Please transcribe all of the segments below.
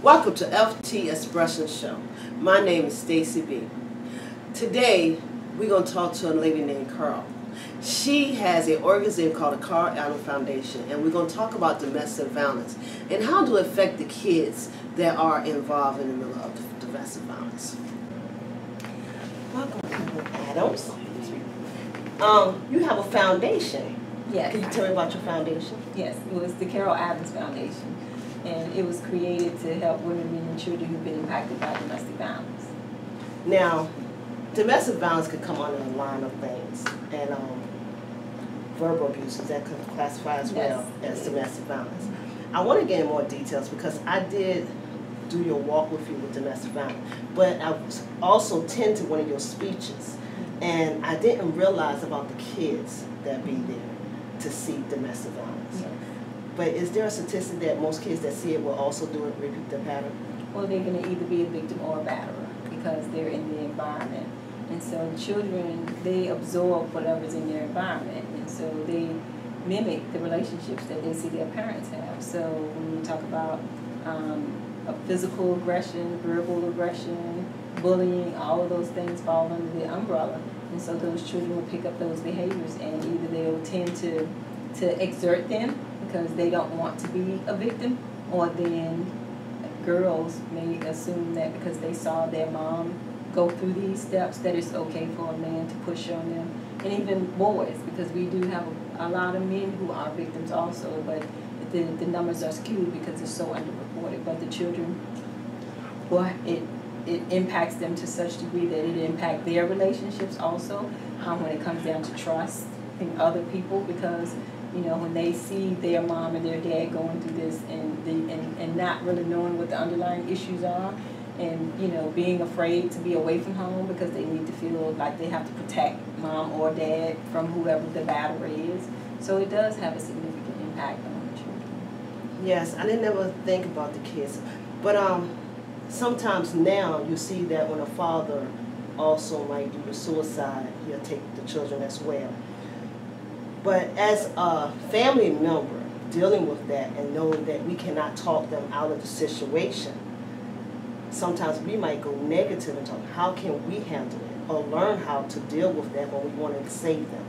Welcome to FT Expression Show. My name is Stacey B. Today, we're going to talk to a lady named Carl. She has an organization called the Carl Adams Foundation, and we're going to talk about domestic violence and how to affect the kids that are involved in the middle of domestic violence. Welcome to Adams. You have a foundation. Yes. Can you tell me about your foundation? Yes, it was the Carol Adams Foundation, and it was created to help women and children who've been impacted by domestic violence. Now, domestic violence could come under a line of things, and verbal abuse, is that classified as well as domestic violence? I want to get in more details because I did do your walk with you with domestic violence, but I was also attended one of your speeches, and I didn't realize about the kids that be there to see domestic violence. Yes. But is there a statistic that most kids that see it will also do it, repeat the pattern? Well, they're going to either be a victim or a batterer because they're in the environment. And so children, they absorb whatever's in their environment, and so they mimic the relationships that they see their parents have. So when we talk about physical aggression, verbal aggression, bullying, all of those things fall under the umbrella. And so those children will pick up those behaviors, and either they'll tend to exert them because they don't want to be a victim, or then girls may assume that because they saw their mom go through these steps that it's okay for a man to push on them. And even boys, because we do have a lot of men who are victims also, but the numbers are skewed because it's so underreported. But the children, well, it impacts them to such degree that it impacts their relationships also, when it comes down to trust in other people, because when they see their mom and their dad going through this and not really knowing what the underlying issues are, and being afraid to be away from home because they need to feel like they have to protect mom or dad from whoever the batterer is. So it does have a significant impact on the children. Yes, I didn't ever think about the kids, but sometimes now you see that when a father also might do the suicide, he'll take the children as well. But as a family member dealing with that and knowing that we cannot talk them out of the situation, sometimes we might go negative and talk, how can we handle it? Or learn how to deal with that when we want to save them.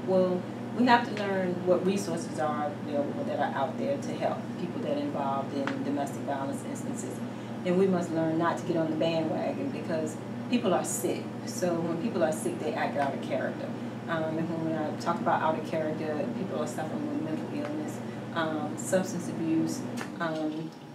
Well, we have to learn what resources are available that are out there to help people that are involved in domestic violence instances. And we must learn not to get on the bandwagon because people are sick. So when people are sick, they act out of character. And when I talk about out of character, people are suffering with mental illness, substance abuse,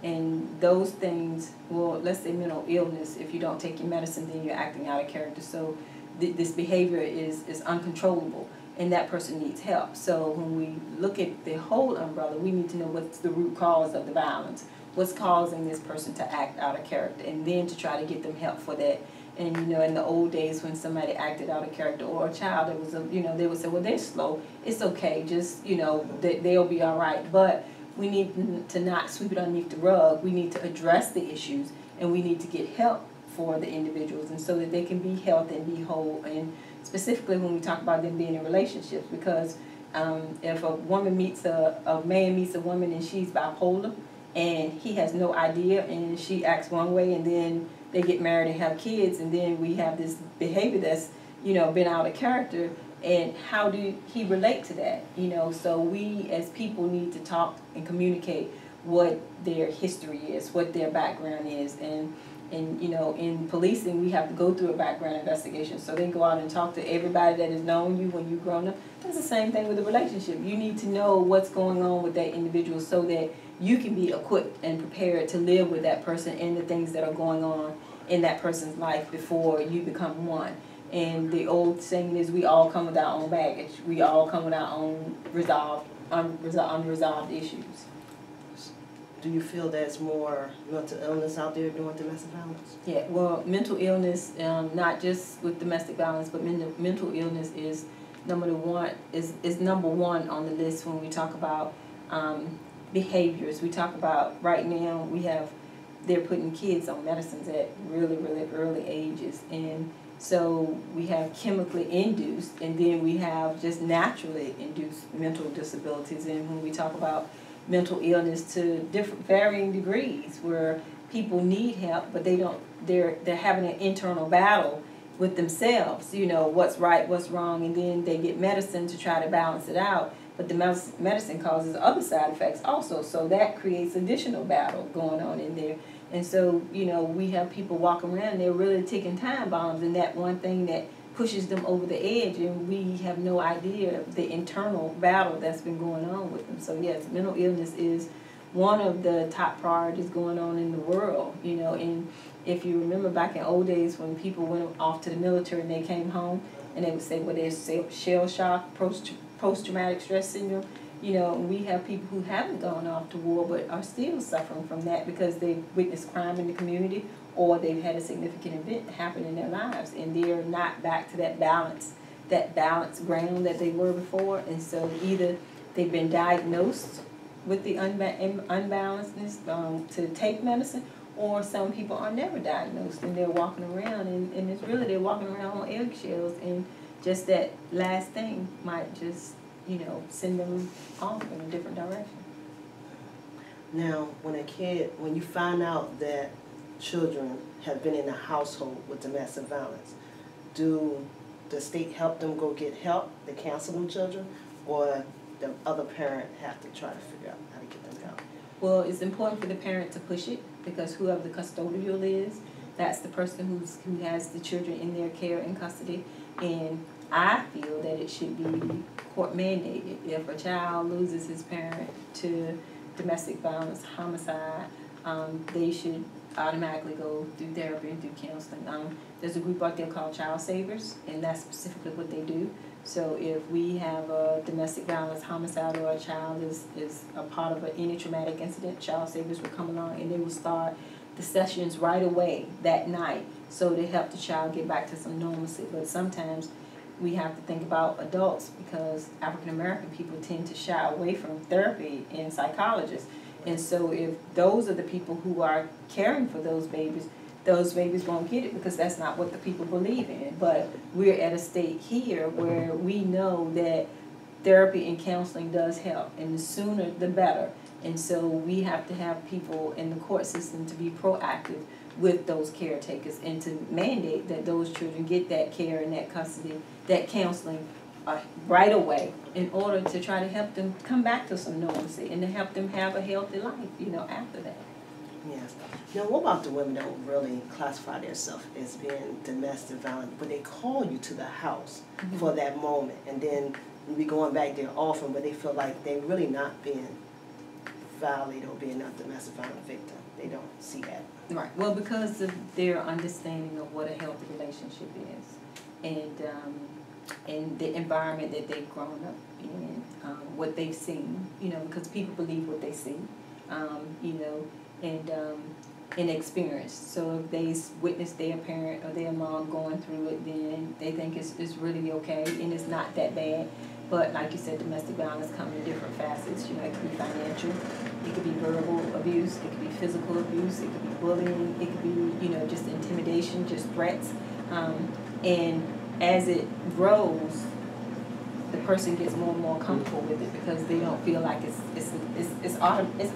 and those things. Well, let's say mental illness. If you don't take your medicine, then you're acting out of character. So this behavior is uncontrollable, and that person needs help. So when we look at the whole umbrella, we need to know what's the root cause of the violence. What's causing this person to act out of character, and then to try to get them help for that. And in the old days when somebody acted out of character, or a child that was they would say, well, they're slow, it's okay, just they'll be all right. But we need to not sweep it underneath the rug. We need to address the issues, and we need to get help for the individuals, and so that they can be healthy and be whole. And specifically when we talk about them being in relationships, because if a woman meets a man meets a woman and she's bipolar, and he has no idea, and she acts one way, and then they get married and have kids, and then we have this behavior that's been out of character. And how do he relate to that? So we as people need to talk and communicate what their history is, what their background is, and in policing we have to go through a background investigation. So they go out and talk to everybody that has known you when you've grown up. That's the same thing with a relationship. You need to know what's going on with that individual so that you can be equipped and prepared to live with that person and the things that are going on in that person's life before you become one. And the old saying is, we all come with our own baggage. We all come with our own unresolved issues. Do you feel there's more mental illness out there doing domestic violence? Yeah, well, mental illness, not just with domestic violence, but mental illness is number one on the list when we talk about behaviors. We talk about, right now, they're putting kids on medicines at really, really early ages. And so we have chemically induced, and then we have just naturally induced mental disabilities. And when we talk about mental illness to varying degrees, where people need help, but they're having an internal battle with themselves, you know, what's right, what's wrong, and then they get medicine to try to balance it out. But the medicine causes other side effects also, so that creates additional battle going on in there. And so, you know, we have people walking around and they're really taking time bombs, and that one thing that pushes them over the edge, and we have no idea the internal battle that's been going on with them. So yes, mental illness is one of the top priorities going on in the world, you know. And if you remember back in old days when people went off to the military and they came home and they would say, well, there's shell shock, post-traumatic stress syndrome, you know, we have people who haven't gone off to war but are still suffering from that because they've witnessed crime in the community, or they've had a significant event happen in their lives, and they're not back to that balanced ground that they were before. And so either they've been diagnosed with the unbalancedness to take medicine, or some people are never diagnosed and they're walking around, and it's really they're walking around on eggshells, and just that last thing might just, you know, send them off in a different direction. Now, when you find out that children have been in a household with domestic violence, do the state help them go get help, the counseling children, or the other parent have to try to figure out how to get them help? Well, it's important for the parent to push it, because whoever the custodial is, that's the person who has the children in their care and custody. And I feel that it should be court mandated. If a child loses his parent to domestic violence, homicide, they should automatically go through therapy and through counseling. There's a group out there called Child Savers, and that's specifically what they do. So if we have a domestic violence, homicide, or a child is a part of any traumatic incident, Child Savers will come along and they will start the sessions right away that night, so to help the child get back to some normalcy. But sometimes we have to think about adults, because African American people tend to shy away from therapy and psychologists. And so if those are the people who are caring for those babies won't get it, because that's not what the people believe in. But we're at a state here where we know that therapy and counseling does help, and the sooner the better. And so we have to have people in the court system to be proactive with those caretakers, and to mandate that those children get that care and that custody, that counseling right away, in order to try to help them come back to some normalcy and to help them have a healthy life, you know, after that. Yes. Now, what about the women that don't really classify themselves as being domestic violent, but they call you to the house for that moment, and then you be going back there often, but they feel like they're really not being violated or being a domestic violent victim? They don't see that. Right. Well, because of their understanding of what a healthy relationship is, and the environment that they've grown up in, what they've seen, you know, because people believe what they see, you know, and experience. So if they witness their parent or their mom going through it, then they think it's really okay and it's not that bad. But like you said, domestic violence comes in different facets. You know, it could be financial, it could be verbal abuse, it could be physical abuse, it could be bullying, it could be, you know, just intimidation, just threats. And as it grows, the person gets more and more comfortable with it, because they don't feel like it's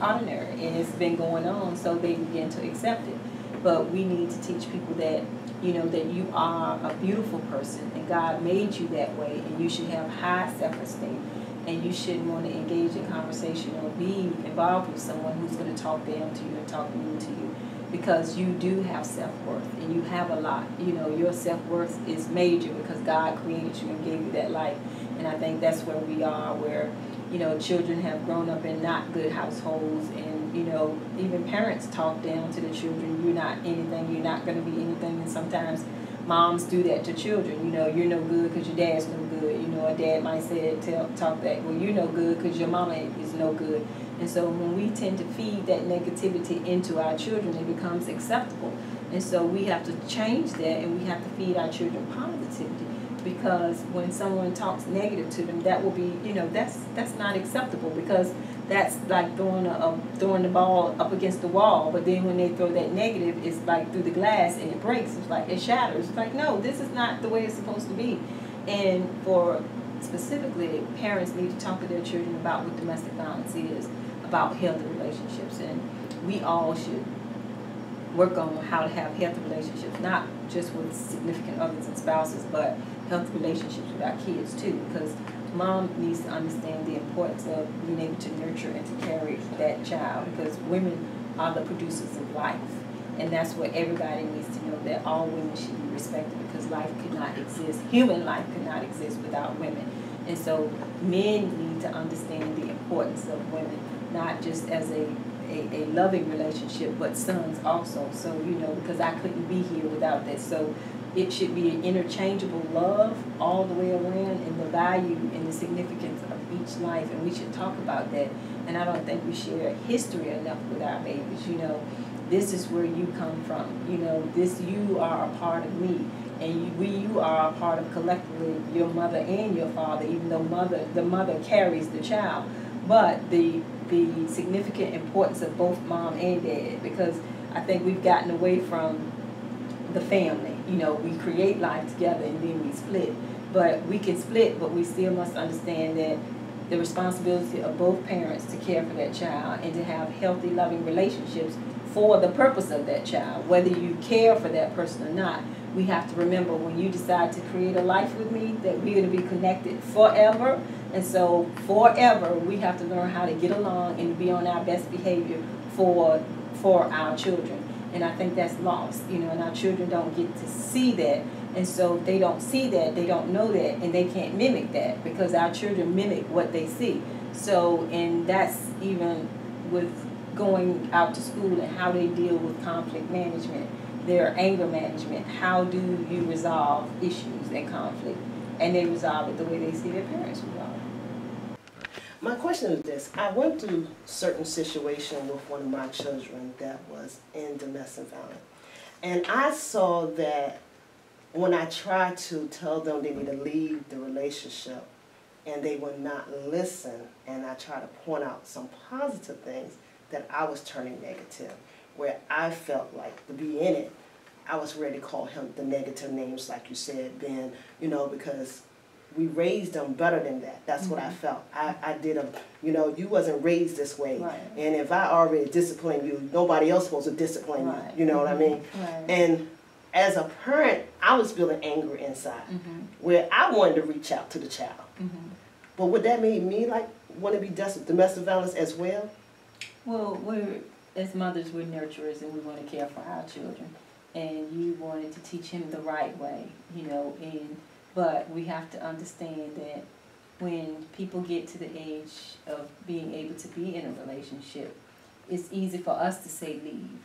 ordinary and it's been going on, so they begin to accept it. But we need to teach people that, you know, that you are a beautiful person and God made you that way, and you should have high self-esteem, and you shouldn't want to engage in conversation or be involved with someone who's going to talk down to you and talk mean to you, because you do have self-worth and you have a lot. You know, your self-worth is major because God created you and gave you that life. And I think that's where we are, where, you know, children have grown up in not good households, and, you know, even parents talk down to the children. You're not anything, you're not going to be anything. And sometimes moms do that to children. You know, you're no good because your dad's no good. You know, a dad might say talk that, well, you're no good because your mama is no good. And so when we tend to feed that negativity into our children, it becomes acceptable. And so we have to change that, and we have to feed our children positivity. Because when someone talks negative to them, that will be, you know, that's not acceptable, because that's like throwing the ball up against the wall. But then when they throw that negative, it's like through the glass and it breaks. It's like it shatters. It's like, no, this is not the way it's supposed to be. And for specifically, parents need to talk to their children about what domestic violence is, about healthy relationships, and we all should work on how to have healthy relationships, not just with significant others and spouses, but healthy relationships with our kids too, because mom needs to understand the importance of being able to nurture and to carry that child, because women are the producers of life. And that's what everybody needs to know, that all women should be respected, because life could not exist, human life could not exist without women. And so men need to understand the importance of women, not just as a loving relationship, but sons also. So, because I couldn't be here without that. So it should be an interchangeable love all the way around, and the value and the significance of each life, and we should talk about that. And I don't think we share history enough with our babies. This is where you come from. You are a part of me, and you are a part of collectively your mother and your father, even though the mother carries the child. But the significant importance of both mom and dad, because I think we've gotten away from the family. We create life together and then we split. But we can split, but we still must understand that the responsibility of both parents to care for that child and to have healthy, loving relationships for the purpose of that child. Whether you care for that person or not, we have to remember, when you decide to create a life with me, that we're going to be connected forever. And so forever, we have to learn how to get along and be on our best behavior for our children. And I think that's lost, and our children don't get to see that. And so if they don't see that, they don't know that, and they can't mimic that, because our children mimic what they see. So, and that's even with going out to school and how they deal with conflict management, their anger management. How do you resolve issues and conflict? And they resolve it the way they see their parents resolve it. My question is this. I went through a certain situation with one of my children that was in domestic violence. And I saw that when I tried to tell them they need to leave the relationship and they would not listen, and I tried to point out some positive things, that I was turning negative, where I felt like to be in it, I was ready to call him the negative names, like you said, Ben, because we raised them better than that. That's what I felt. I did them, you wasn't raised this way. Right. And if I already disciplined you, nobody else supposed to discipline Right. you. You know what I mean? Right. And as a parent, I was feeling anger inside, where I wanted to reach out to the child. But would that make me want to be domestic violence as well? Well, as mothers, we're nurturers, and we want to care for our children. And you wanted to teach him the right way, but we have to understand that when people get to the age of being able to be in a relationship, it's easy for us to say leave,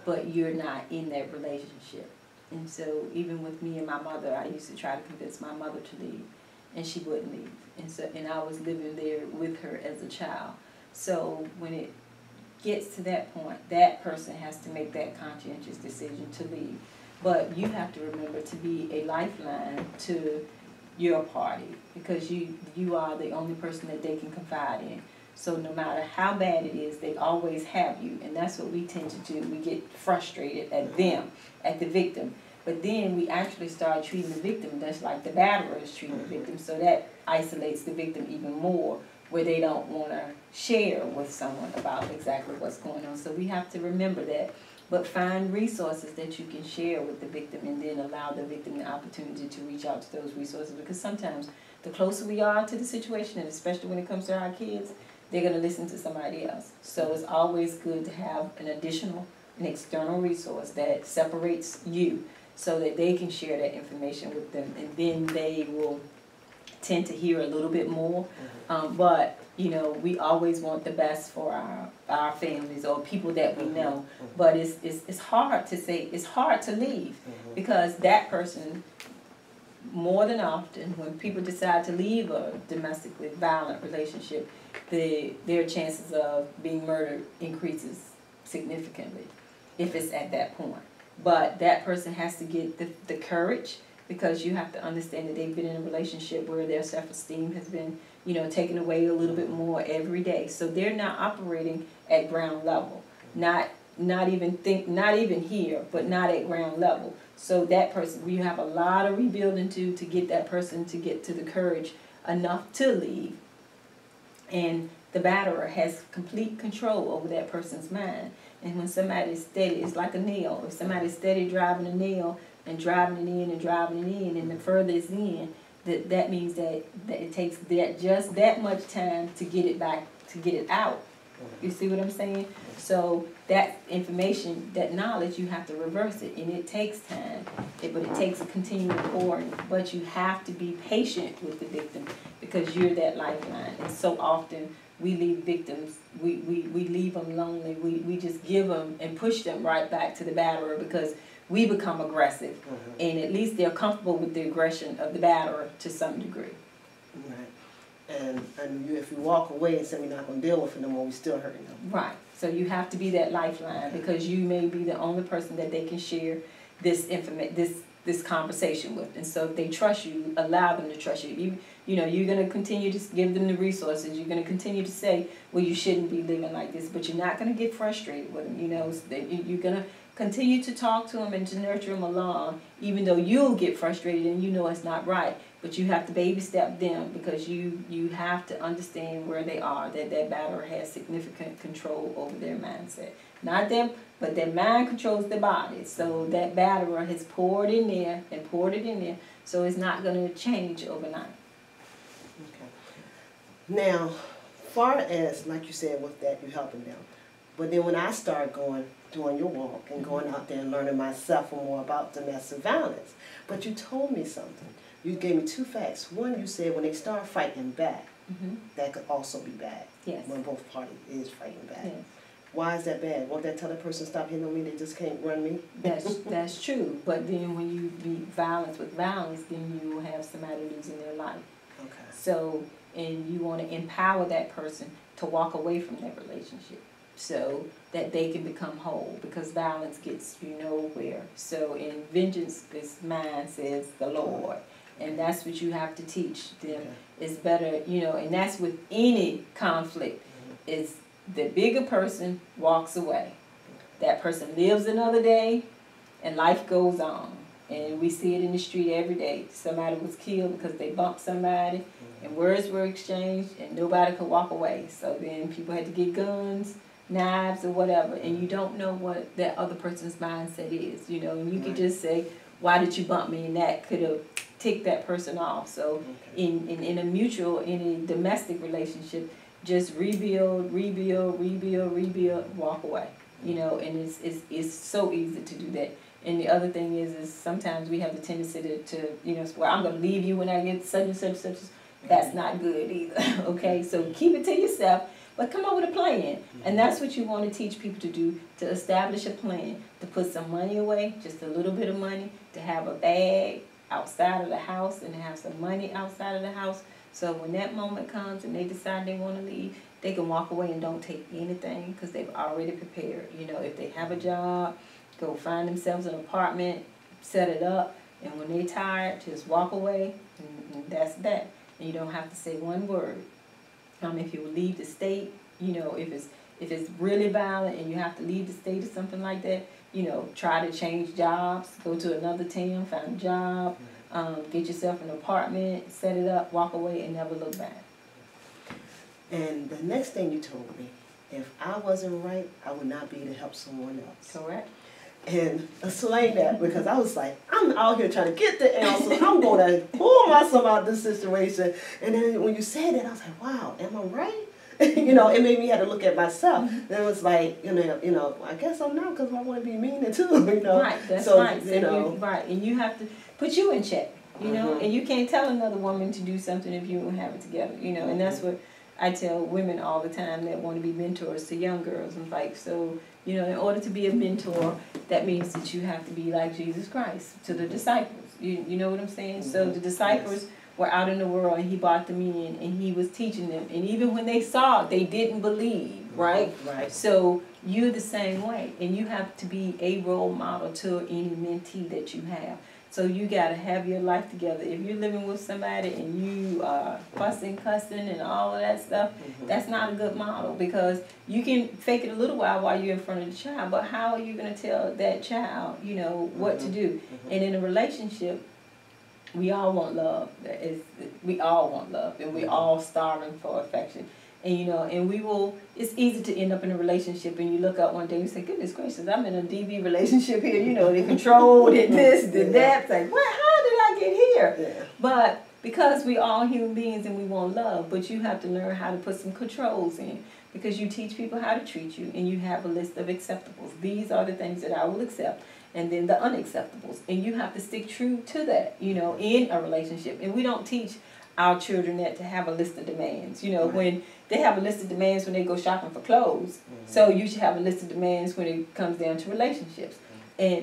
but you're not in that relationship. And so even with me and my mother, I used to try to convince my mother to leave, and she wouldn't leave. And I was living there with her as a child. So when it gets to that point, that person has to make that conscientious decision to leave. But you have to remember to be a lifeline to your party, because you are the only person that they can confide in. So no matter how bad it is, they always have you. And that's what we tend to do. We get frustrated at them, at the victim. But then we actually start treating the victim just like the batterer is treating the victim. So that isolates the victim even more, where they don't want to share with someone about exactly what's going on. So we have to remember that. But find resources that you can share with the victim, and then allow the victim the opportunity to reach out to those resources. Because sometimes the closer we are to the situation, and especially when it comes to our kids, they're going to listen to somebody else. So it's always good to have an external resource that separates you, so that they can share that information with them, and then they will tend to hear a little bit more. But we always want the best for our families or people that we know. But it's hard to say, it's hard to leave, because that person, more than often, when people decide to leave a domestically violent relationship, their chances of being murdered increases significantly if it's at that point. But that person has to get the courage, because you have to understand that they've been in a relationship where their self-esteem has been, taken away a little bit more every day. So they're not operating at ground level, not even here, but not at ground level. So that person, we have a lot of rebuilding to get that person to get to the courage enough to leave. And the batterer has complete control over that person's mind. And when somebody's steady, it's like a nail. If somebody's steady driving a nail and driving it in and driving it in, and the further it's in, that means that it takes just that much time to get it back, to get it out. You see what I'm saying? So that information, that knowledge, you have to reverse it, and it takes time. But it takes a continual pouring. But you have to be patient with the victim, because you're that lifeline. And so often we leave victims, we leave them lonely. We just give them and push them right back to the batterer, because we become aggressive. And at least they're comfortable with the aggression of the batterer to some degree. Right. And if you walk away and say we're not going to deal with it no more, we're still hurting them. Right. So you have to be that lifeline, because you may be the only person that they can share this conversation with. And so if they trust you, allow them to trust you. You know, you're going to continue to give them the resources. You're going to continue to say, well, you shouldn't be living like this, but you're not going to get frustrated with them. You know, you're going to continue to talk to them and to nurture them along, even though you'll get frustrated and you know it's not right. But you have to baby step them, because you have to understand where they are, that batterer has significant control over their mindset. Not them, but their mind controls their body. So that batterer has poured in there and poured it in there, so it's not going to change overnight. Okay. Now, far as, like you said, with that, you're helping them. But then when I start doing your walk and going out there and learning myself more about domestic violence, but you told me something. You gave me two facts. One, you said when they start fighting back, that could also be bad. Yes. When both parties is fighting back. Yes. Why is that bad? Won't that tell the person stop hitting on me? They just can't run me? That's true. But then when you beat violence with violence, then you will have somebody losing their life. Okay. So, and you want to empower that person to walk away from that relationship, so that they can become whole, because violence gets you nowhere. So in vengeance is mine, says the Lord. And that's what you have to teach them. Okay. It's better, you know, and that's with any conflict, is the bigger person walks away. That person lives another day, and life goes on. And we see it in the street every day. Somebody was killed because they bumped somebody, and words were exchanged, and nobody could walk away. So then people had to get guns, knives, or whatever, and you don't know what that other person's mindset is, you know. And you could just say, why did you bump me? And that could have ticked that person off. So in a mutual, in a domestic relationship, just rebuild, walk away. You know, and it's so easy to do that. And the other thing is sometimes we have the tendency to you know, well, I'm going to leave you when I get such and such and such. That's not good either. Okay, so keep it to yourself, but come up with a plan. And that's what you want to teach people to do, to establish a plan, to put some money away, just a little bit of money, to have a bag outside of the house and to have some money outside of the house. So when that moment comes and they decide they want to leave, they can walk away and don't take anything, because they've already prepared. You know, if they have a job, go find themselves an apartment, set it up, and when they're tired, just walk away, and that's that. And you don't have to say one word. If you leave the state, you know, if it's really violent and you have to leave the state or something like that, you know, try to change jobs, go to another town, find a job, get yourself an apartment, set it up, walk away, and never look back. And the next thing you told me, if I wasn't right, I would not be able to help someone else. Correct. And explain that, because I was like, I'm out here trying to get the answers. I'm going to pull myself out of this situation. And then when you said that, I was like, wow, am I right? You know, it made me have to look at myself. And it was like, you know, I guess I'm not, because I want to be mean too, you know. Right, that's so, right. You know. Right, and you have to put you in check, you know, and you can't tell another woman to do something if you don't have it together, you know, and that's what I tell women all the time that want to be mentors to young girls. And like, so, you know, in order to be a mentor, that means that you have to be like Jesus Christ to the disciples. You know what I'm saying? So the disciples were out in the world, and he brought them in, and he was teaching them. And even when they saw it, they didn't believe, right? Right. So you're the same way, and you have to be a role model to any mentee that you have. So you got to have your life together. If you're living with somebody and you are fussing, cussing, and all of that stuff, that's not a good model, because you can fake it a little while you're in front of the child, but how are you going to tell that child, you know, what to do? And in a relationship, we all want love. We all want love, and we're all starving for affection. And you know, and it's easy to end up in a relationship and you look up one day and you say, goodness gracious, I'm in a DV relationship here, you know, they controlled and this, and that. It's like, what, how did I get here? Yeah. But because we all human beings and we want love, but you have to learn how to put some controls in, because you teach people how to treat you and you have a list of acceptables. These are the things that I will accept, and then the unacceptables. And you have to stick true to that, you know, in a relationship. And we don't teach our children that to have a list of demands. You know, when they have a list of demands when they go shopping for clothes, so you should have a list of demands when it comes down to relationships.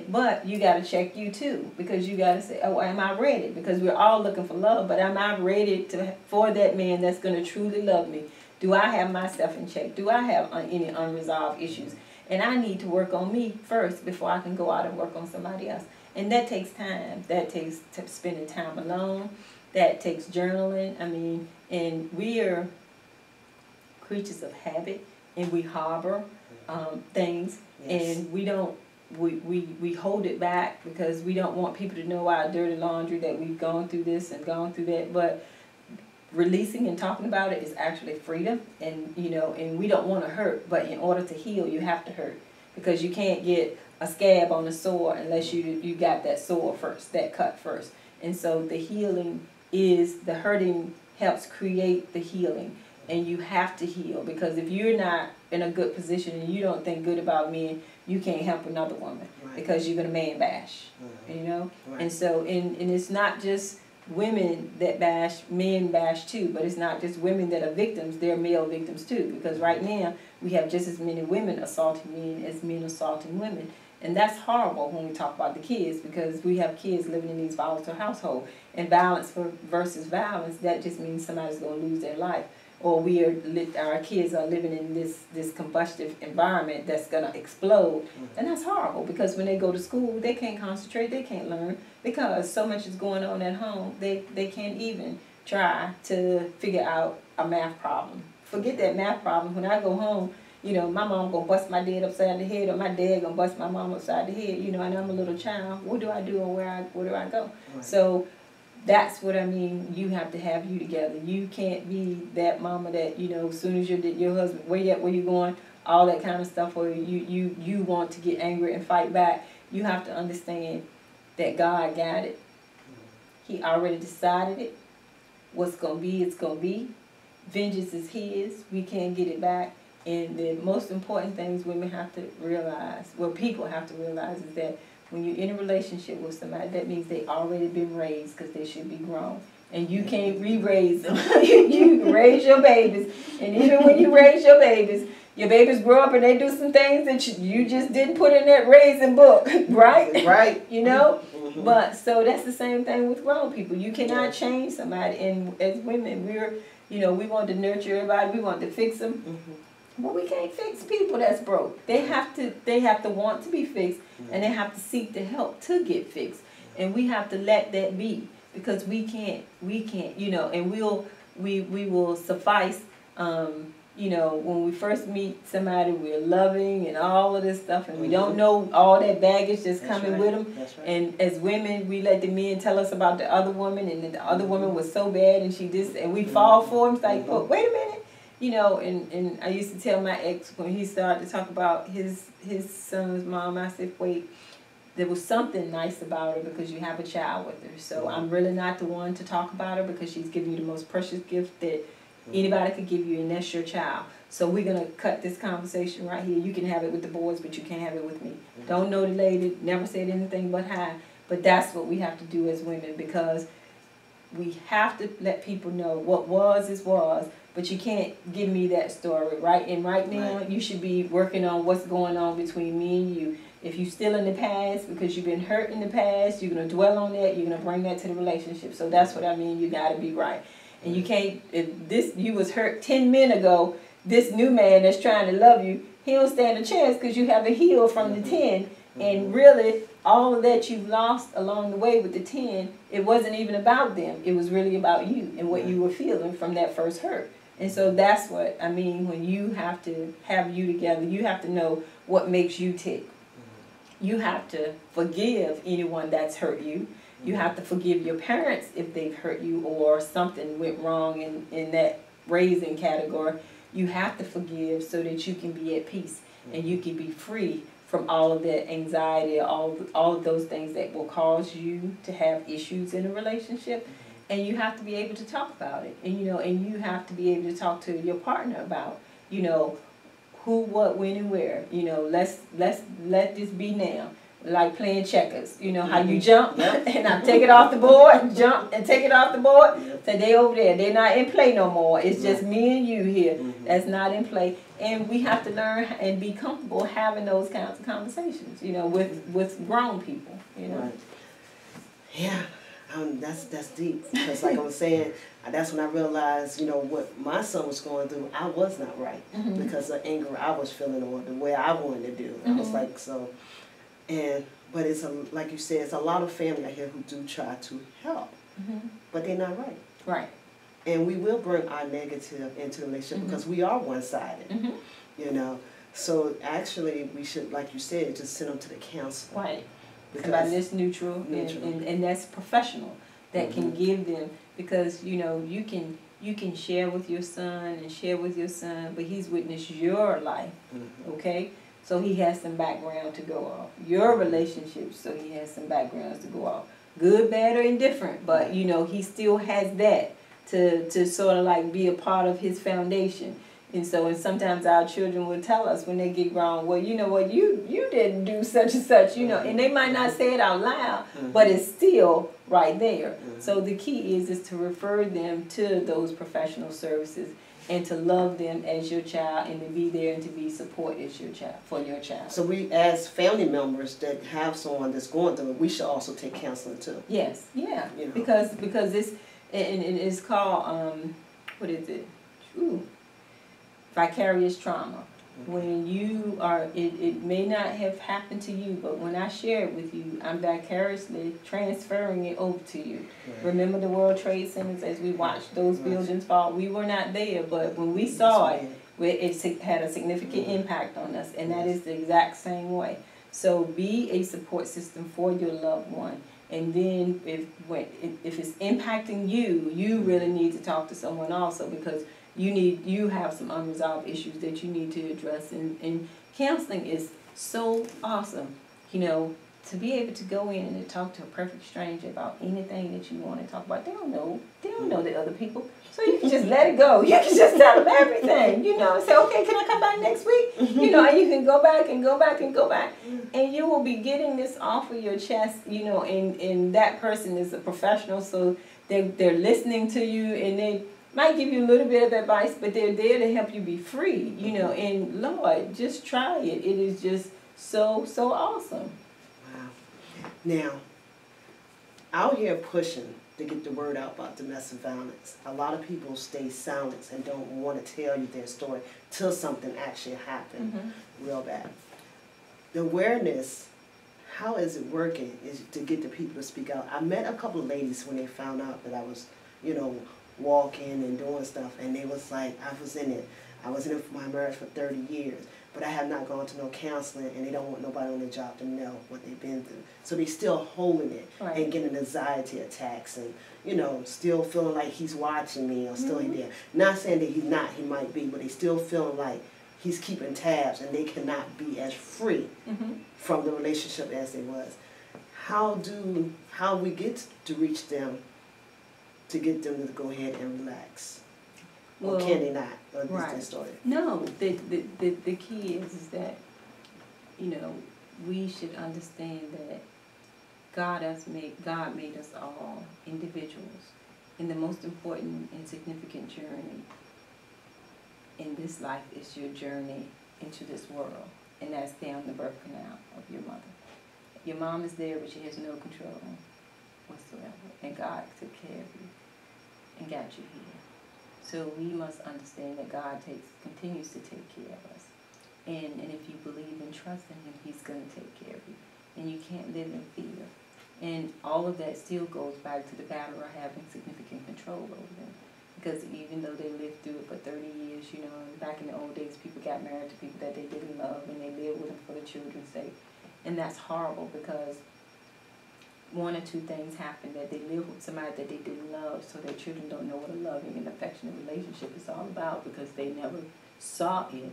But you got to check you too, because you got to say, oh, am I ready? Because we're all looking for love, but am I ready for that man that's going to truly love me? Do I have myself in check? Do I have any unresolved issues? And I need to work on me first before I can go out and work on somebody else. And that takes time. That takes spending time alone. That takes journaling. I mean, and we are creatures of habit, and we harbor things, and we don't. We hold it back because we don't want people to know our dirty laundry, that we've gone through this and gone through that. But releasing and talking about it is actually freedom, and you know, and we don't want to hurt, but in order to heal you have to hurt, because you can't get a scab on a sore unless you got that sore first, that cut first. And so the healing is, the hurting helps create the healing, and you have to heal, because if you're not in a good position and you don't think good about men, you can't help another woman, because you're gonna man bash, you know. And so and it's not just women that bash, men bash too, but it's not just women that are victims, they're male victims too, because right now we have just as many women assaulting men as men assaulting women. And that's horrible when we talk about the kids, because we have kids living in these volatile households, and violence versus violence, that just means somebody's going to lose their life, or our kids are living in this combustive environment that's going to explode. And that's horrible, because when they go to school, they can't concentrate, they can't learn, because so much is going on at home, they can't even try to figure out a math problem. Forget that math problem. When I go home, you know, my mom gonna bust my dad upside the head, or my dad gonna bust my mom upside the head, you know, and I'm a little child. What do I do, and where do I go? So that's what I mean. You have to have you together. You can't be that mama that, you know, as soon as your husband, where you going, all that kind of stuff, or you want to get angry and fight back. You have to understand that God got it. He already decided it. What's gonna be, it's gonna be. Vengeance is His. We can't get it back. And the most important things women have to realize, well, people have to realize, is that when you're in a relationship with somebody, that means they already been raised, because they should be grown. And you can't re-raise them. You raise your babies. And even when you raise your babies grow up and they do some things that you just didn't put in that raising book, right? Right. You know? But so that's the same thing with grown people. You cannot change somebody. And as women, we want to nurture everybody. We want to fix them. But we can't fix people that's broke. They have to want to be fixed, and they have to seek the help to get fixed. And we have to let that be, because we can't, you know, and we will suffice, you know, when we first meet somebody, we're loving and all of this stuff, and we don't know all that baggage that's coming with them. And as women, we let the men tell us about the other woman, and then the other woman was so bad, and she just, and we fall for him. It's like, oh, wait a minute. You know, and I used to tell my ex, when he started to talk about his son's mom, I said, wait, there was something nice about her, because you have a child with her. So I'm really not the one to talk about her, because she's giving you the most precious gift that anybody could give you, and that's your child. So we're going to cut this conversation right here. You can have it with the boys, but you can't have it with me. Don't know the lady, never said anything but hi. But that's what we have to do as women, because we have to let people know what was is was. But you can't give me that story, right? And right now, you should be working on what's going on between me and you. If you're still in the past, because you've been hurt in the past, you're going to dwell on that, you're going to bring that to the relationship. So that's what I mean, you got to be right. And you can't, if you was hurt 10 men ago, this new man that's trying to love you, he don't stand a chance, because you haven't healed from the 10. And really, all of that you've lost along the way with the 10, it wasn't even about them. It was really about you and what you were feeling from that first hurt. And so that's what I mean when you have to have you together. You have to know what makes you tick. You have to forgive anyone that's hurt you. You have to forgive your parents if they've hurt you, or something went wrong in that raising category. You have to forgive so that you can be at peace and you can be free from all of that anxiety, all of those things that will cause you to have issues in a relationship. And you have to be able to talk about it. And, and you have to be able to talk to your partner about, who, what, when, and where. Let's let this be now. Like playing checkers. How you jump and I take it off the board, jump and take it off the board. So they over there. They're not in play no more. It's just me and you here. That's not in play. And we have to learn and be comfortable having those kinds of conversations, with grown people, Right. Yeah. That's deep, because like I was saying, that's when I realized, what my son was going through, I was not right, because of anger I was feeling, or the way I wanted to do. I was like, so, but it's like you said, it's a lot of family out here who do try to help, but they're not right. Right. And we will bring our negative into the relationship because we are one-sided, So actually, we should, like you said, just send them to the counselor. Right. Somebody that's neutral. And that's professional that can give them, because you can share with your son and share with your son, but he's witnessed your life, okay? So he has some background to go off. Your relationship, so he has some backgrounds to go off. Good, bad, or indifferent, but he still has that to sort of like be a part of his foundation. And sometimes our children will tell us when they get grown, well, you know what, you didn't do such and such, and they might not say it out loud, but it's still right there. So the key is to refer them to those professional services and to love them as your child and to be there and to be support as your child, for your child. So we, as family members that have someone that's going through it, we should also take counseling too. Yes, yeah, because it's, and it's called, what is it? Ooh. Vicarious trauma. When you are, it may not have happened to you, but when I share it with you, I'm vicariously transferring it over to you. Right. Remember the World Trade Centers as we watched those buildings fall? We were not there, but when we saw it, it had a significant impact on us, and that is the exact same way. So be a support system for your loved one. And then if it's impacting you, you really need to talk to someone also, because you have some unresolved issues that you need to address, and counseling is so awesome, to be able to go in and to talk to a perfect stranger about anything that you want to talk about. They don't know the other people, so you can just let it go. You can just tell them everything, and say, okay, can I come back next week? And you can go back and go back and go back, and you will be getting this off of your chest, and that person is a professional, so they're listening to you, and they might give you a little bit of advice, but they're there to help you be free, and Lord, just try it. It is just so, so awesome. Wow. Now, out here pushing to get the word out about domestic violence, a lot of people stay silent and don't want to tell you their story till something actually happened real bad. The awareness, how is it working, is to get the people to speak out. I met a couple of ladies when they found out that I was, walking and doing stuff, and they was like, I was in it for my marriage for 30 years, but I have not gone to no counseling, and they don't want nobody on the job to know what they've been through. So they still holding it and getting anxiety attacks, and still feeling like he's watching me, or still he there. Not saying that he's not, he might be, but they still feeling like he's keeping tabs, and they cannot be as free from the relationship as they was. How we get to reach them, to get them to go ahead and relax? Well, or can they not? Or is that story? No, the key is that, we should understand that God made us all individuals, and the most important and significant journey in this life is your journey into this world, and that's down the birth canal of your mother. Your mom is there, but she has no control whatsoever, and God took care of you and got you here. So we must understand that God continues to take care of us. And if you believe and trust in Him, He's going to take care of you. And you can't live in fear. And all of that still goes back to the battle of having significant control over them. Because even though they lived through it for 30 years, back in the old days, people got married to people that they didn't love, and they lived with them for the children's sake. And that's horrible, because one or two things happen, that they live with somebody that they didn't love, so their children don't know what a loving and affectionate relationship is all about because they never saw it.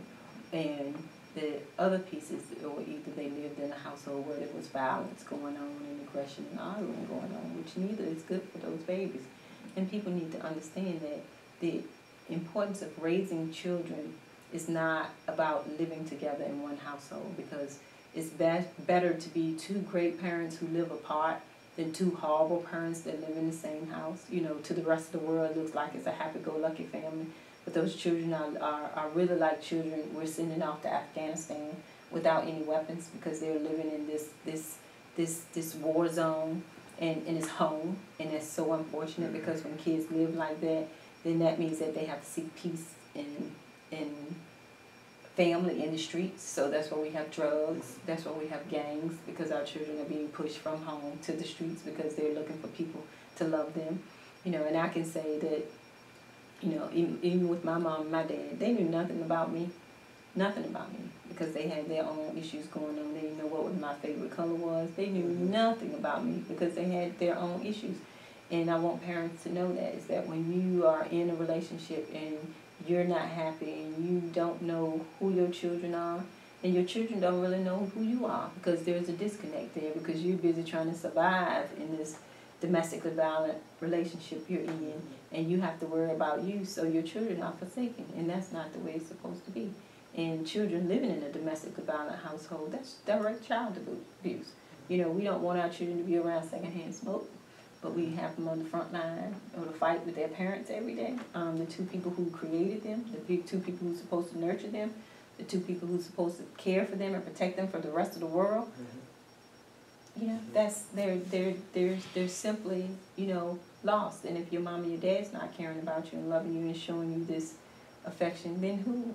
And the other pieces, or either they lived in a household where there was violence going on and aggression and arguing going on, which neither is good for those babies. And people need to understand that the importance of raising children is not about living together in one household, because it's better to be two great parents who live apart than two horrible parents that live in the same house. You know, to the rest of the world, it looks like it's a happy-go-lucky family. But those children are really like children we're sending off to Afghanistan without any weapons, because they're living in this war zone, and it's home. And it's so unfortunate, because when kids live like that, then that means that they have to seek peace in family, in the streets. So that's why we have drugs, that's why we have gangs, because our children are being pushed from home to the streets because they're looking for people to love them. You know, and I can say that, you know, even with my mom and my dad, they knew nothing about me, because they had their own issues going on. They didn't know what my favorite color was. They knew nothing about me because they had their own issues. And I want parents to know that, is that when you are in a relationship and you're not happy and you don't know who your children are, and your children don't really know who you are, because there's a disconnect there, because you're busy trying to survive in this domestically violent relationship you're in, and you have to worry about you, so your children are forsaken, and that's not the way it's supposed to be. And children living in a domestically violent household, that's direct child abuse. You know, we don't want our children to be around secondhand smoke, but we have them on the front line or to fight with their parents every day. The two people who created them, the two people who's supposed to nurture them, the two people who's supposed to care for them and protect them for the rest of the world. You know, that's they're simply, you know, lost. And if your mom and your dad's not caring about you and loving you and showing you this affection, then who?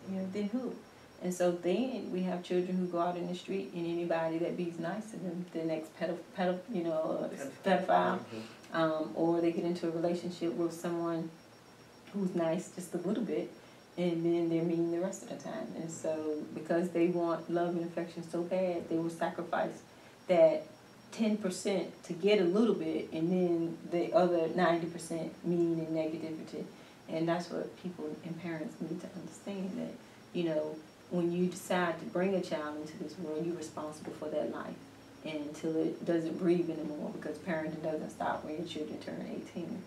You know, then who? And so then we have children who go out in the street, and anybody that be's nice to them, the next pedophile, or they get into a relationship with someone who's nice just a little bit, and then they're mean the rest of the time. And so because they want love and affection so bad, they will sacrifice that 10% to get a little bit, and then the other 90% mean and negativity. And that's what people and parents need to understand, that, you know, when you decide to bring a child into this world, you're responsible for that life, and until it doesn't breathe anymore, because parenting doesn't stop when your children turn 18.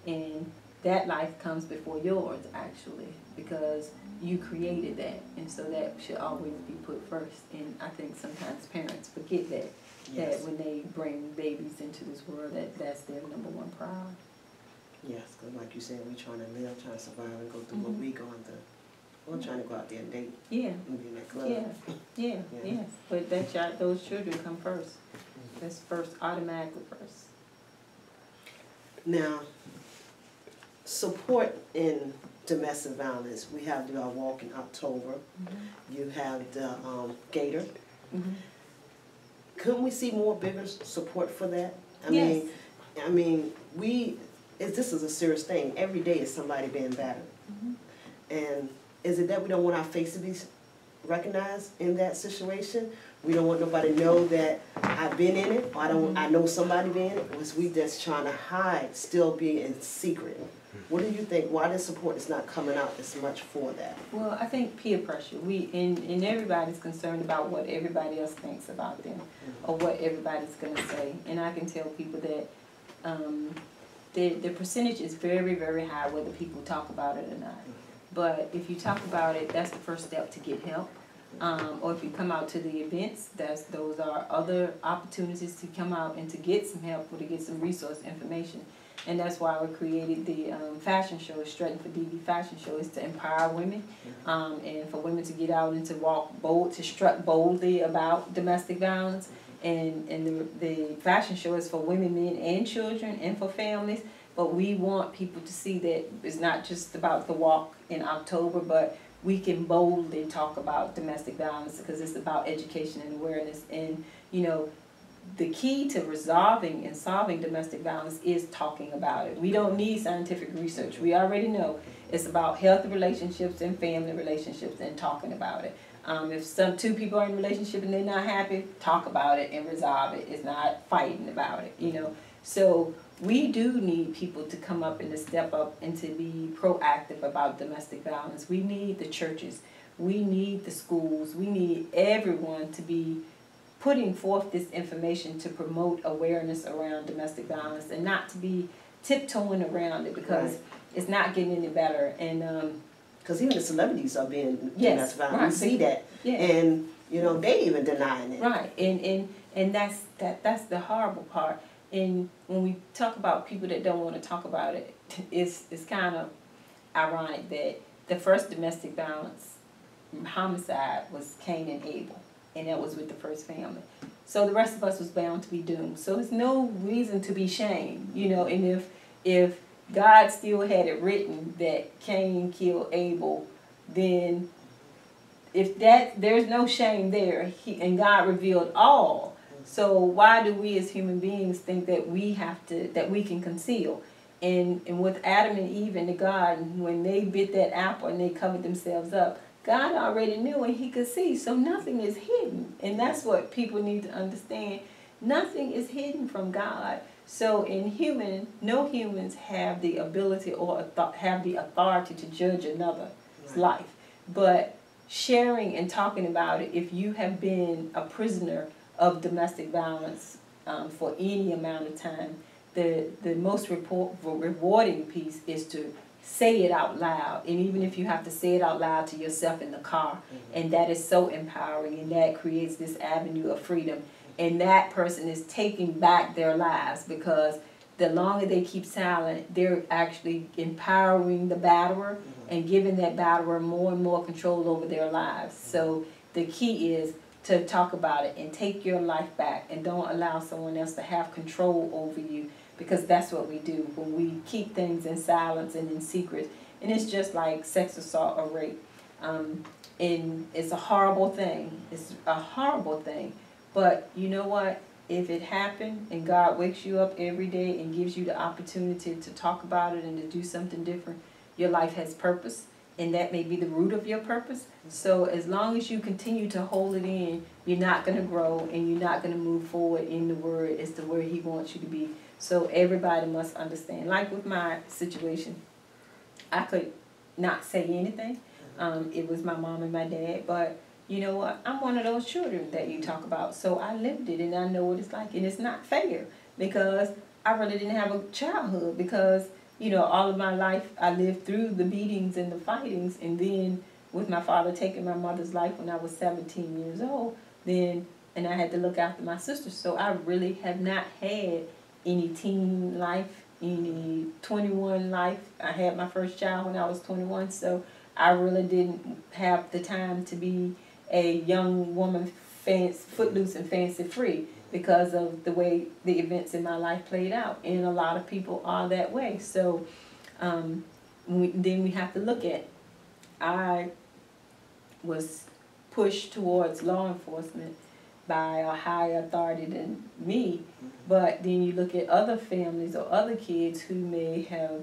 And that life comes before yours, actually, because you created that, and so that should always be put first. And I think sometimes parents forget that, that when they bring babies into this world, that's their number one priority. Yes, because like you said, we're trying to live, trying to survive, and go through what we're going through. We're trying to go out there and date. And be in that club. Yes. But that child, those children come first. That's first, automatically first. Now, support in domestic violence. We have the Walk in October. You have the Gator. Couldn't we see more bigger support for that? I mean, this is a serious thing. Every day is somebody being battered. And is it that we don't want our face to be recognized in that situation? We don't want nobody to know that I've been in it, or I know somebody been in it, or is we just trying to hide, still be in secret? What do you think? Why the support is not coming out as much for that? Well, I think peer pressure. And everybody's concerned about what everybody else thinks about them, or what everybody's going to say. And I can tell people that the percentage is very, very high whether people talk about it or not. But if you talk about it, that's the first step to get help. Or if you come out to the events, those are other opportunities to come out and to get some help or to get some resource information. And that's why we created the fashion show, Strutting for DB fashion show, is to empower women, and for women to get out and to walk bold, to strut boldly about domestic violence. And the fashion show is for women, men, and children, and for families. But we want people to see that it's not just about the walk in October, but we can boldly talk about domestic violence, because it's about education and awareness. And, you know, the key to resolving and solving domestic violence is talking about it. We don't need scientific research. We already know it's about healthy relationships and family relationships and talking about it. If two people are in a relationship and they're not happy, talk about it and resolve it. It's not fighting about it, you know. So we do need people to come up and to step up and to be proactive about domestic violence. We need the churches. We need the schools. We need everyone to be putting forth this information to promote awareness around domestic violence and not to be tiptoeing around it, because it's not getting any better. And because even the celebrities are being yes, domestic violence. Right. We see that, and you know they even denying it. Right, and that's the horrible part. And when we talk about people that don't want to talk about it, it's kind of ironic that the first domestic violence homicide was Cain and Abel, and that was with the first family. So the rest of us was bound to be doomed. So there's no reason to be shamed, you know. And if God still had it written that Cain killed Abel, then if there's no shame there, and God revealed all. So why do we as human beings think that we can conceal? And with Adam and Eve in the garden, when they bit that apple and they covered themselves up, God already knew and he could see. So nothing is hidden. And that's what people need to understand. Nothing is hidden from God. So no humans have the ability or have the authority to judge another's life. But sharing and talking about it, if you have been a prisoner of domestic violence for any amount of time, the most rewarding piece is to say it out loud. And even if you have to say it out loud to yourself in the car, and that is so empowering, and that creates this avenue of freedom. And that person is taking back their lives, because the longer they keep silent, they're actually empowering the batterer and giving that batterer more and more control over their lives. So the key is to talk about it and take your life back, and don't allow someone else to have control over you, because that's what we do when we keep things in silence and in secret. And it's just like sex assault or rape. And it's a horrible thing. It's a horrible thing. But you know what? If it happened and God wakes you up every day and gives you the opportunity to talk about it and to do something different, your life has purpose, and that may be the root of your purpose. So as long as you continue to hold it in, you're not going to grow, and you're not going to move forward in the Word as to where he wants you to be. So everybody must understand. Like with my situation, I could not say anything. It was my mom and my dad, but you know what? I'm one of those children that you talk about. So I lived it, and I know what it's like. And it's not fair, because I really didn't have a childhood, because, you know, all of my life I lived through the beatings and the fightings. And then with my father taking my mother's life when I was 17 years old, and I had to look after my sisters. So I really have not had any teen life, any 21 life. I had my first child when I was 21, so I really didn't have the time to be a young woman, footloose and fancy free, because of the way the events in my life played out. And a lot of people are that way. So then we have to look at, I was pushed towards law enforcement by a higher authority than me, but then you look at other families or other kids who may have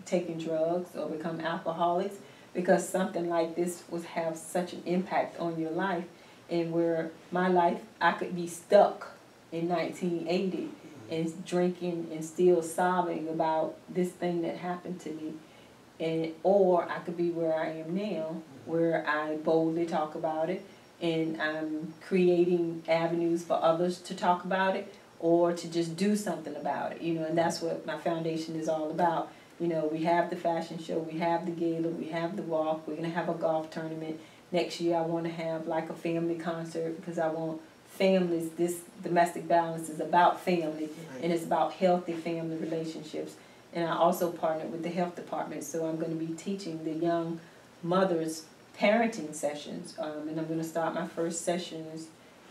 taken drugs or become alcoholics, because something like this would have such an impact on your life. And where my life, I could be stuck in 1980 and drinking and still sobbing about this thing that happened to me, or I could be where I am now, where I boldly talk about it, and I'm creating avenues for others to talk about it, or to just do something about it, you know. And that's what my foundation is all about. You know, we have the fashion show, we have the gala, we have the walk, we're going to have a golf tournament. Next year I want to have like a family concert, because I want families. This domestic violence is about family, and it's about healthy family relationships. And I also partnered with the health department, so I'm going to be teaching the young mothers parenting sessions, and I'm going to start my first sessions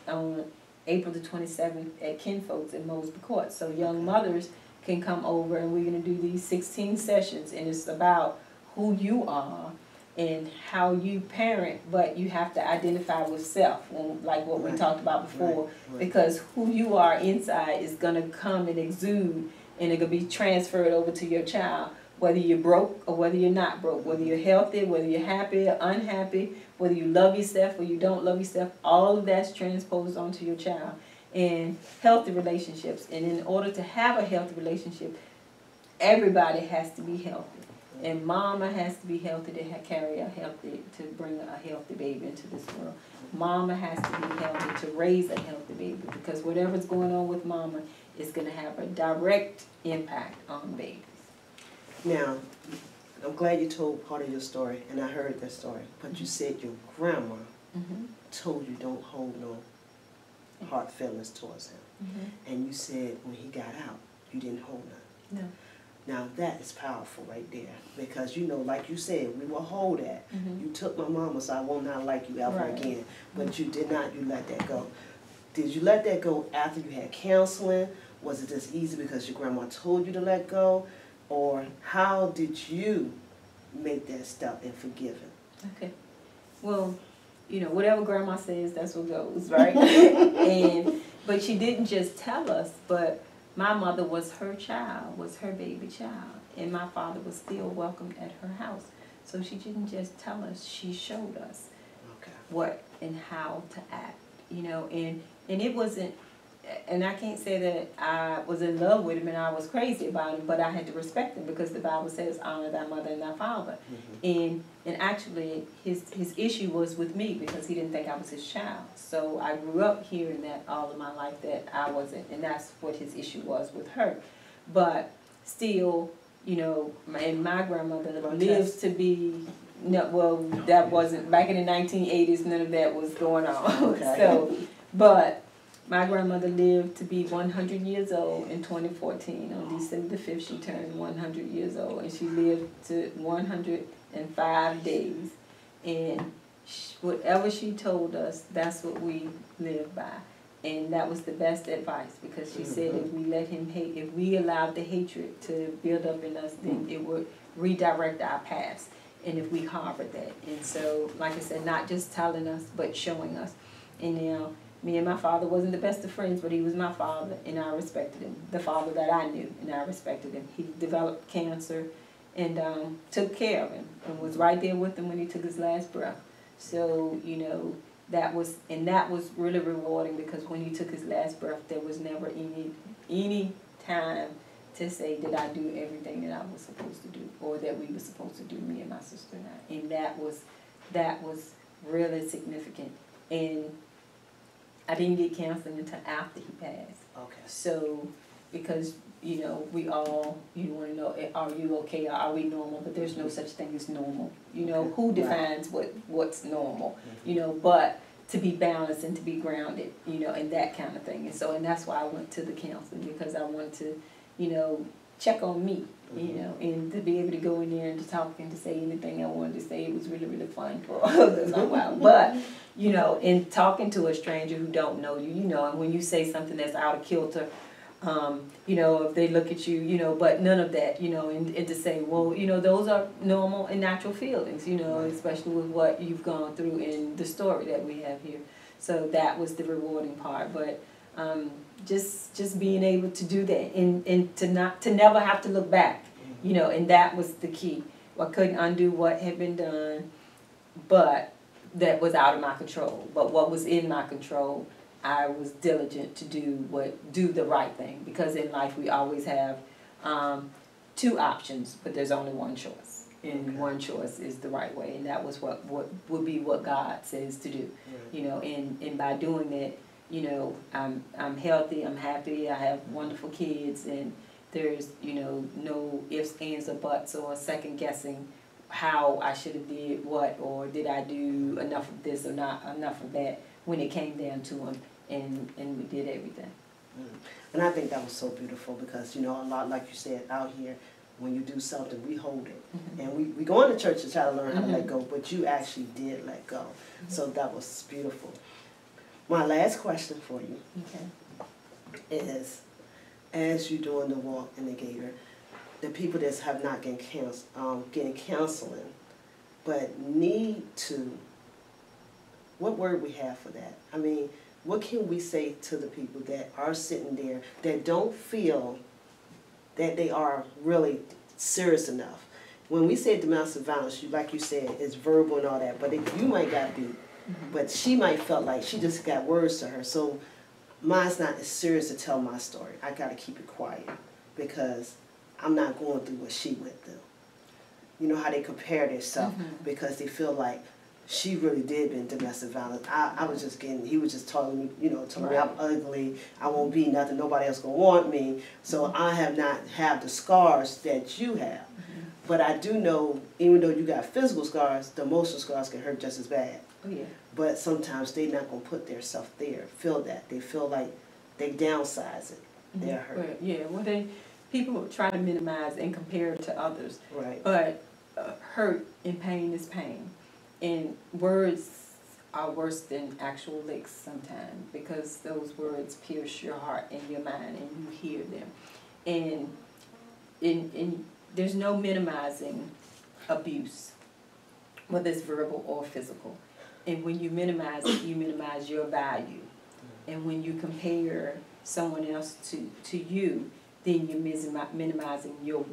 on April the 27th at Kinfolks in Mosby Court. So young mothers can come over, and we're going to do these 16 sessions, and it's about who you are and how you parent, but you have to identify with self, like what we talked about before, because who you are inside is going to come and exude, and it will be transferred over to your child. whether you're broke or whether you're not broke, whether you're healthy, whether you're happy or unhappy, whether you love yourself or you don't love yourself, all of that's transposed onto your child. And healthy relationships. And in order to have a healthy relationship, everybody has to be healthy. And mama has to be healthy to carry a healthy, to bring a healthy baby into this world. Mama has to be healthy to raise a healthy baby, because whatever's going on with mama is going to have a direct impact on babies. Now, I'm glad you told part of your story, and I heard that story, but you said your grandma told you don't hold no hard feelings towards him. And you said when he got out, you didn't hold none. No. Now that is powerful right there, because you know, like you said, we will hold that. You took my mama, so I will not like you ever again. But you did not, you let that go. Did you let that go after you had counseling? Was it just easy because your grandma told you to let go? Or how did you make that step in forgiving? Okay. Well, you know, whatever grandma says, that's what goes, right? But she didn't just tell us, but my mother was her child, was her baby child, and my father was still welcomed at her house. So she didn't just tell us, she showed us what and how to act, you know, and it wasn't, and I can't say that I was in love with him and I was crazy about him, but I had to respect him because the Bible says, honor thy mother and thy father. And actually, his issue was with me because he didn't think I was his child. So I grew up hearing that all of my life, that I wasn't, and that's what his issue was with her. But still, you know, my grandmother lived to be, no, well, that wasn't, back in the 1980s, none of that was going on. So, but my grandmother lived to be 100 years old in 2014. On December the 5th, she turned 100 years old, and she lived to 105 days. And whatever she told us, that's what we lived by. And that was the best advice, because she said if we let him hate, if we allowed the hatred to build up in us, then it would redirect our paths. And if we harbored that. And so, like I said, not just telling us, but showing us. And now, me and my father wasn't the best of friends, but he was my father, and I respected him. The father that I knew, and I respected him. He developed cancer and took care of him and was right there with him when he took his last breath. So, you know, that was really rewarding, because when he took his last breath, there was never any time to say, did I do everything that I was supposed to do, or that we were supposed to do, me and my sister and I. And that was really significant. And I didn't get counseling until after he passed. Okay. So, because, you know, we all, you want to know, are you okay, or are we normal? But there's no such thing as normal. You know, who defines what's normal? You know, but to be balanced and to be grounded, you know, and that kind of thing. And so, and that's why I went to the counseling, because I wanted to, you know, check on me, you know, and to be able to go in there and to talk and to say anything I wanted to say. It was really, really fun for a while. But, you know, in talking to a stranger who don't know you, you know, and when you say something that's out of kilter, you know, if they look at you, you know, but none of that, you know, and to say, well, you know, those are normal and natural feelings, you know, especially with what you've gone through in the story that we have here. So that was the rewarding part. But just being able to do that and to never have to look back, you know, and that was the key. I couldn't undo what had been done, but that was out of my control. But what was in my control, I was diligent to do the right thing, because in life we always have two options, but there's only one choice, and one choice is the right way, and that was what would be what God says to do, you know, and by doing that, you know, I'm healthy, I'm happy, I have wonderful kids, and there's, you know, no ifs, ands, or buts, or second guessing how I should have did what, or did I do enough of this or not enough of that, when it came down to them, and we did everything. And I think that was so beautiful, because, you know, a lot, like you said, out here, when you do something, we hold it. And we go into church to try to learn how to let go, but you actually did let go. So that was beautiful. My last question for you is, as you're doing the walk in the Gator, the people that have not getting counseling, but need to, what word we have for that? I mean, what can we say to the people that are sitting there that don't feel that they are really serious enough. When we say domestic violence, like you said, it's verbal and all that, but you might got beat, but she might felt like she just got words to her. So mine's not as serious to tell my story. I got to keep it quiet because I'm not going through what she went through. You know how they compare themselves because they feel like she really did been domestic violence. I was just getting, he was just telling me, you know, telling me I'm ugly, I won't be nothing, nobody else gonna want me. So I have not have the scars that you have. But I do know, even though you got physical scars, the emotional scars can hurt just as bad. Oh, yeah. But sometimes they not gonna put their self there, feel that. They feel like they downsize it. They're hurt. Well, yeah, well people try to minimize and compare it to others. Right. But hurt and pain is pain. And words are worse than actual licks sometimes because those words pierce your heart and your mind and you hear them. And there's no minimizing abuse, whether it's verbal or physical. And when you minimize it, you minimize your value. And when you compare someone else to you, then you're minimizing your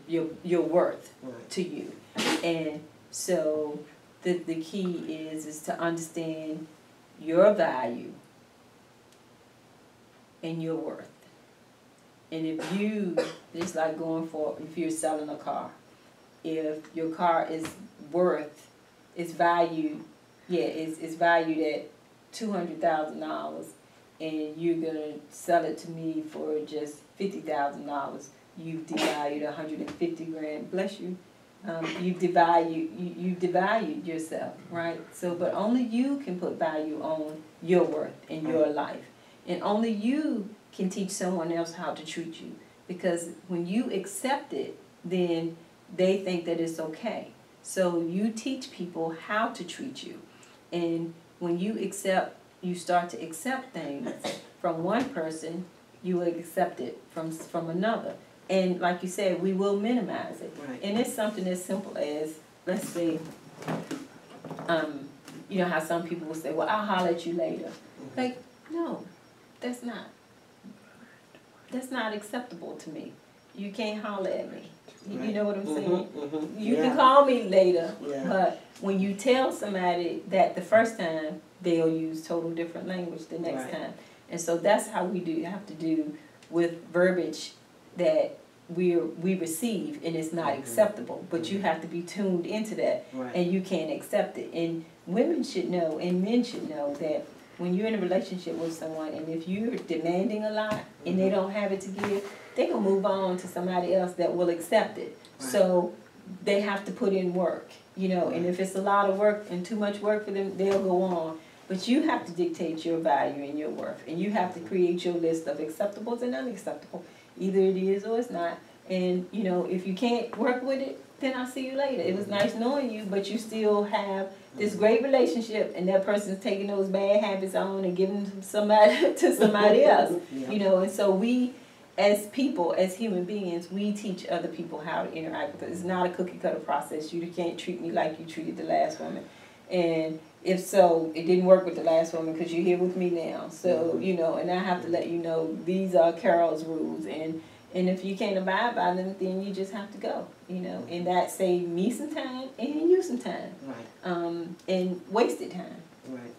worth to you. And so the key is to understand your value and your worth. And if you, it's like going for, if you're selling a car, if your car is worth, it's valued, it's valued at $200,000 and you're going to sell it to me for just $50,000, you've devalued 150 grand, bless you. You devalued yourself, right? So, but only you can put value on your worth in your life. And only you can teach someone else how to treat you. Because when you accept it, then they think that it's okay. So you teach people how to treat you. And when you start to accept things from one person, you will accept it from another. And like you said, we will minimize it. Right. And it's something as simple as, let's say, you know how some people will say, well, I'll holler at you later. Like, no, that's not acceptable to me. You can't holler at me. You know what I'm saying? You can call me later, but when you tell somebody that the first time, they'll use total different language the next time. And so that's how we have to do with verbiage that we receive and it's not acceptable, but you have to be tuned into that and you can't accept it. And women should know and men should know that when you're in a relationship with someone and if you're demanding a lot and they don't have it to give, they're going to move on to somebody else that will accept it. So they have to put in work, you know, and if it's a lot of work and too much work for them, they'll go on. But you have to dictate your value and your worth, and you have to create your list of acceptables and unacceptable. Either it is or it's not. And, you know, if you can't work with it, then I'll see you later. It was nice knowing you, but you still have this great relationship, and that person's taking those bad habits on and giving them to somebody else. You know, and so we, as people, as human beings, we teach other people how to interact with us. It's not a cookie-cutter process. You can't treat me like you treated the last woman. And if so, it didn't work with the last woman because you're here with me now. So, you know, and I have to let you know these are Carol's rules. And if you can't abide by them, then you just have to go, you know. And that saved me some time and you some time. And wasted time. Right.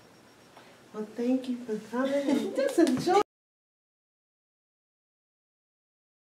Well, thank you for coming. Just enjoy.